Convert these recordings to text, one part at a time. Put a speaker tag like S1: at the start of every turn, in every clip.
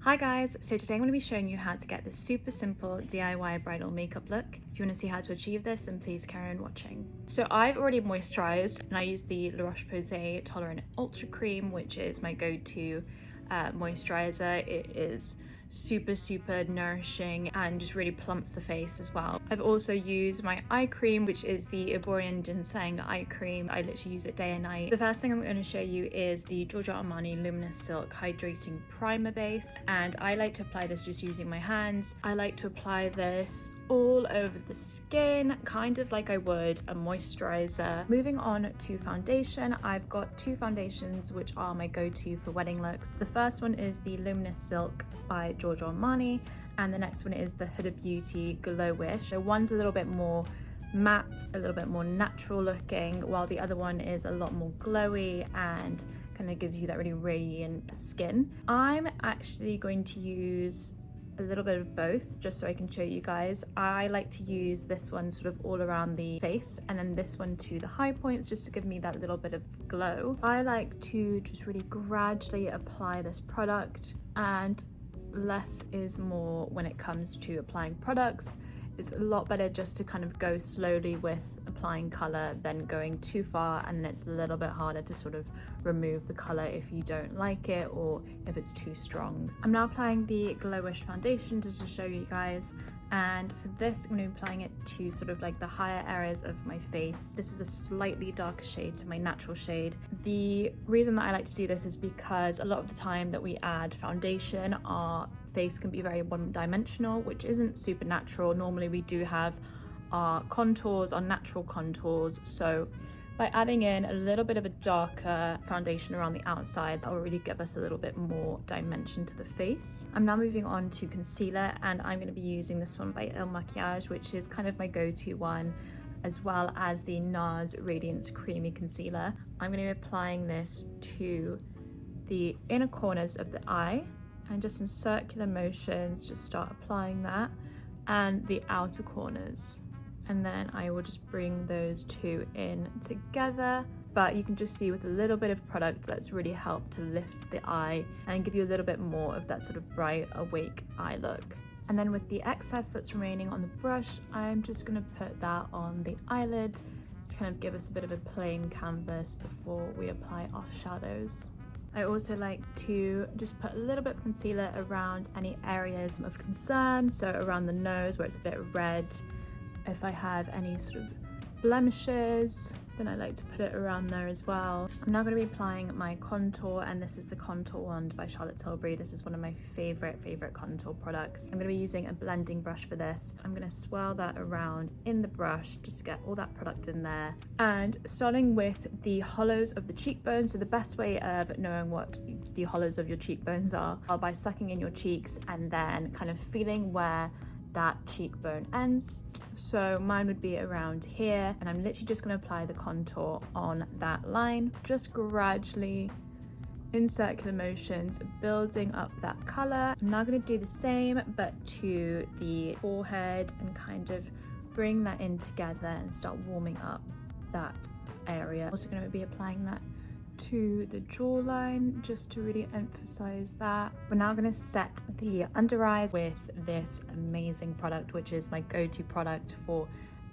S1: Hi guys, so today I'm going to be showing you how to get this super simple DIY bridal makeup look. If you want to see how to achieve this, then please carry on watching. So I've already moisturized and I use the La Roche-Posay Tolerant Ultra Cream, which is my go-to moisturizer. It is super nourishing and just really plumps the face as well. I've also used my eye cream, which is the Iborian Ginseng eye cream. I literally use it day and night. The first thing I'm going to show you is the Giorgio Armani Luminous Silk Hydrating Primer Base, and I like to apply this just using my hands. I like to apply this all over the skin, kind of like I would a moisturizer. Moving on to foundation, I've got two foundations which are my go-to for wedding looks. The first one is the Luminous Silk by Giorgio Armani, and the next one is the Huda Beauty Glow Wish. So one's a little bit more matte, a little bit more natural looking, while the other one is a lot more glowy and kind of gives you that really radiant skin. I'm actually going to use a little bit of both just so I can show you guys. I like to use this one sort of all around the face and then this one to the high points just to give me that little bit of glow. I like to just really gradually apply this product, and less is more when it comes to applying products. It's a lot better just to kind of go slowly with applying colour than going too far, and then it's a little bit harder to sort of remove the colour if you don't like it or if it's too strong. I'm now applying the Glowish foundation just to show you guys, and for this I'm going to be applying it to sort of like the higher areas of my face. This is a slightly darker shade to my natural shade. The reason that I like to do this is because a lot of the time that we add foundation, our face can be very one-dimensional, which isn't super natural. Normally we do have our contours, our natural contours, so by adding in a little bit of a darker foundation around the outside, that will really give us a little bit more dimension to the face. I'm now moving on to concealer, and I'm going to be using this one by Il Makiage, which is kind of my go-to one, as well as the NARS Radiance Creamy Concealer. I'm going to be applying this to the inner corners of the eye, and just in circular motions just start applying that, and the outer corners, and then I will just bring those two in together. But you can just see with a little bit of product that's really helped to lift the eye and give you a little bit more of that sort of bright awake eye look. And then with the excess that's remaining on the brush, I'm just going to put that on the eyelid to kind of give us a bit of a plain canvas before we apply our shadows. I also like to just put a little bit of concealer around any areas of concern, so around the nose where it's a bit red. If I have any sort of blemishes, then I like to put it around there as well. I'm now going to be applying my contour, and this is the Contour Wand by Charlotte Tilbury. This is one of my favorite contour products. I'm going to be using a blending brush for this. I'm going to swirl that around in the brush just to get all that product in there. And starting with the hollows of the cheekbones, so the best way of knowing what the hollows of your cheekbones are by sucking in your cheeks and then kind of feeling where that cheekbone ends. So mine would be around here, and I'm literally just going to apply the contour on that line, just gradually in circular motions, building up that colour. I'm now going to do the same but to the forehead and kind of bring that in together and start warming up that area. I'm also going to be applying that to the jawline just to really emphasize that. We're now going to set the under eyes with this amazing product, which is my go-to product for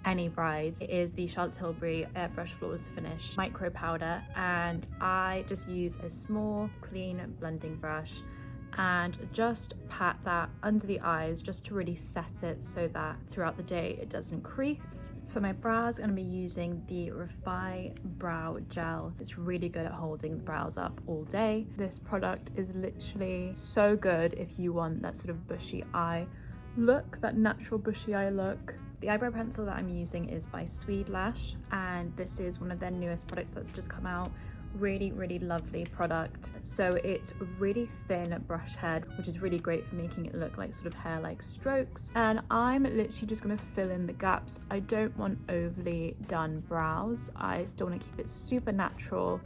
S1: any bride. It is the Charlotte Tilbury Airbrush Flawless Finish Micro Powder, and I just use a small clean blending brush and just pat that under the eyes just to really set it so that throughout the day it doesn't crease. For my brows, I'm going to be using the Refi Brow Gel. It's really good at holding the brows up all day. This product is literally so good if you want that sort of bushy eye look, that natural bushy eye look. The eyebrow pencil that I'm using is by Swede Lash, and this is one of their newest products that's just come out. Really lovely product. So it's a really thin brush head, which is really great for making it look like sort of hair-like strokes, and I'm literally just going to fill in the gaps. I don't want overly done brows. I still want to keep it super natural,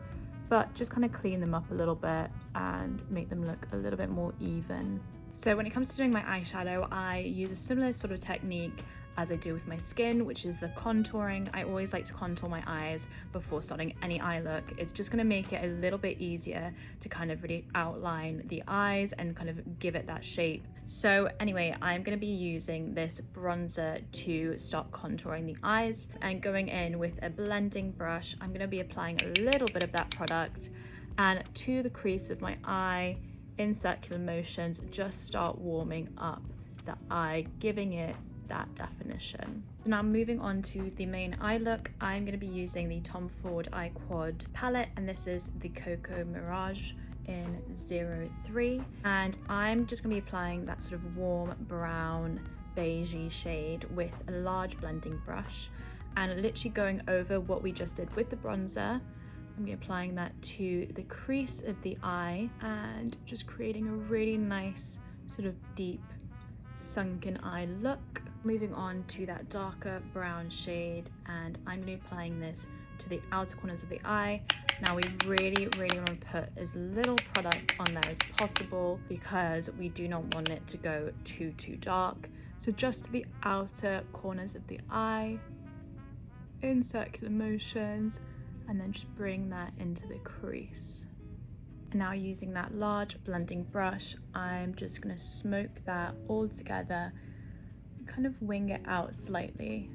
S1: but just kind of clean them up a little bit and make them look a little bit more even. So when it comes to doing my eyeshadow, I use a similar sort of technique as I do with my skin, which is the contouring. I always like to contour my eyes before starting any eye look. It's just going to make it a little bit easier to kind of really outline the eyes and kind of give it that shape. So anyway, I'm going to be using this bronzer to start contouring the eyes, and going in with a blending brush, I'm going to be applying a little bit of that product and to the crease of my eye in circular motions, just start warming up the eye, giving it that definition. Now moving on to the main eye look, I'm going to be using the Tom Ford Eye Quad palette, and this is the Cocoa Mirage in 03, and I'm just going to be applying that sort of warm brown beigey shade with a large blending brush, and literally going over what we just did with the bronzer. I'm going to be applying that to the crease of the eye and just creating a really nice sort of deep sunken eye look. Moving on to that darker brown shade, and I'm going to be applying this to the outer corners of the eye. Now we really want to put as little product on there as possible because we do not want it to go too dark. So just to the outer corners of the eye in circular motions, and then just bring that into the crease. And now using that large blending brush, I'm just going to smoke that all together and kind of wing it out slightly.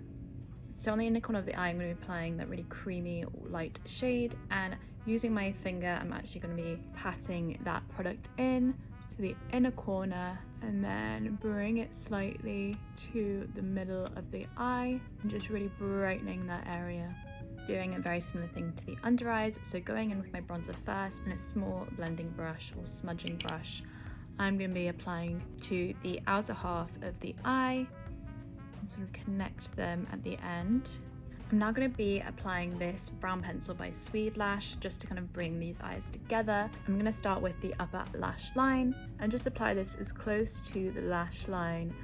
S1: So on the inner corner of the eye, I'm going to be applying that really creamy light shade, and using my finger, I'm actually going to be patting that product in to the inner corner and then bring it slightly to the middle of the eye and just really brightening that area. Doing a very similar thing to the under eyes, so going in with my bronzer first and a small blending brush or smudging brush, I'm going to be applying to the outer half of the eye and sort of connect them at the end. I'm now going to be applying this brown pencil by Swede Lash just to kind of bring these eyes together. I'm going to start with the upper lash line and just apply this as close to the lash line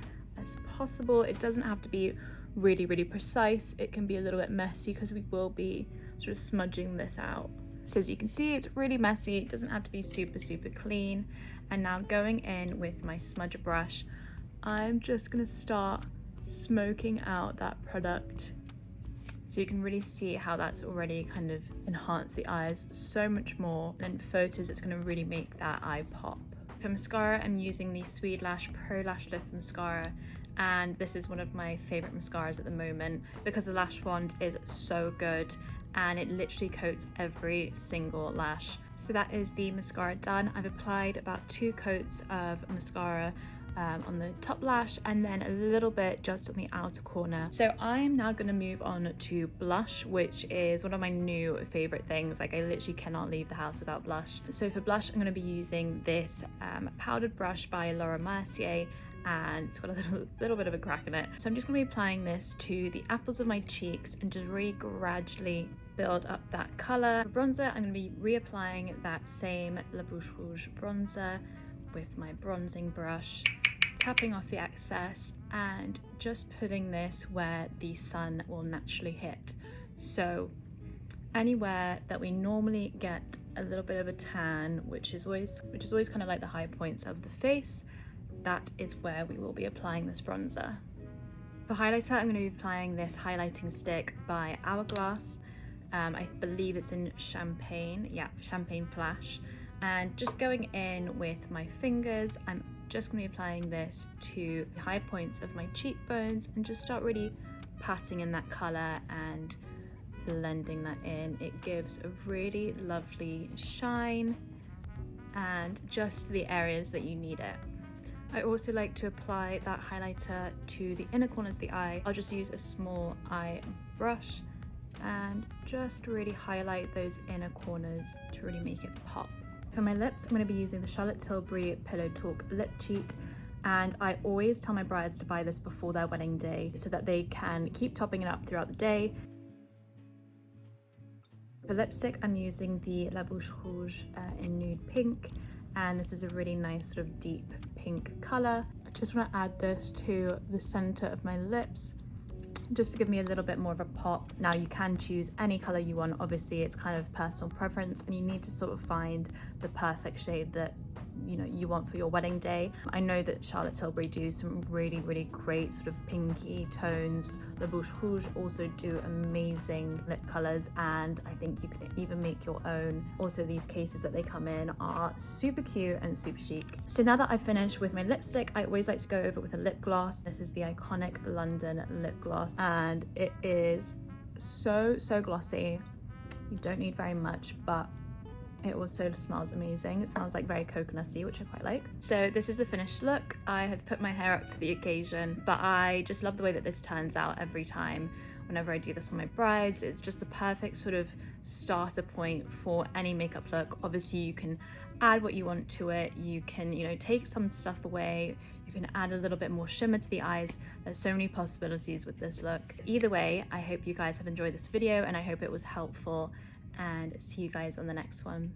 S1: as possible. It doesn't have to be really precise. It can be a little bit messy because we will be sort of smudging this out. So as you can see, it's really messy. It doesn't have to be super clean. And now going in with my smudge brush, I'm just going to start smoking out that product. So you can really see how that's already kind of enhanced the eyes so much more. And in photos, it's going to really make that eye pop. For mascara, I'm using the Swede Lash Pro Lash Lift Mascara, and this is one of my favorite mascaras at the moment because the lash wand is so good and it literally coats every single lash. So that is the mascara done. I've applied about 2 coats of mascara on the top lash and then a little bit just on the outer corner. So I'm now going to move on to blush, which is one of my new favorite things. Like, I literally cannot leave the house without blush. So for blush, I'm going to be using this powdered brush by Laura Mercier, and it's got a little bit of a crack in it. So I'm just going to be applying this to the apples of my cheeks and just really gradually build up that colour. For bronzer, I'm going to be reapplying that same La Bouche Rouge bronzer with my bronzing brush, tapping off the excess and just putting this where the sun will naturally hit. So anywhere that we normally get a little bit of a tan, which is always kind of like the high points of the face, that is where we will be applying this bronzer. For highlighter, I'm going to be applying this highlighting stick by Hourglass. I believe it's in Champagne, Champagne Flash. And just going in with my fingers, I'm just going to be applying this to the high points of my cheekbones and just start really patting in that colour and blending that in. It gives a really lovely shine and just the areas that you need it. I also like to apply that highlighter to the inner corners of the eye. I'll just use a small eye brush and just really highlight those inner corners to really make it pop. For my lips, I'm going to be using the Charlotte Tilbury Pillow Talk Lip Cheat, and I always tell my brides to buy this before their wedding day so that they can keep topping it up throughout the day. For lipstick, I'm using the La Bouche Rouge in Nude Pink, and this is a really nice sort of deep pink colour. I just want to add this to the centre of my lips just to give me a little bit more of a pop. Now you can choose any colour you want, obviously it's kind of personal preference and you need to sort of find the perfect shade that you know you want for your wedding day. I know that Charlotte Tilbury do some really great sort of pinky tones. La Bouche Rouge also do amazing lip colors, and I think you can even make your own. Also, these cases that they come in are super cute and super chic. So now that I've finished with my lipstick, I always like to go over with a lip gloss. This is the iconic London lip gloss, and it is so glossy. You don't need very much, but it also smells amazing. It smells like very coconutty, which I quite like. So this is the finished look. I have put my hair up for the occasion, but I just love the way that this turns out every time. Whenever I do this on my brides, it's just the perfect sort of starter point for any makeup look. Obviously, you can add what you want to it. You can, you know, take some stuff away. You can add a little bit more shimmer to the eyes. There's so many possibilities with this look. Either way, I hope you guys have enjoyed this video and I hope it was helpful, and see you guys on the next one.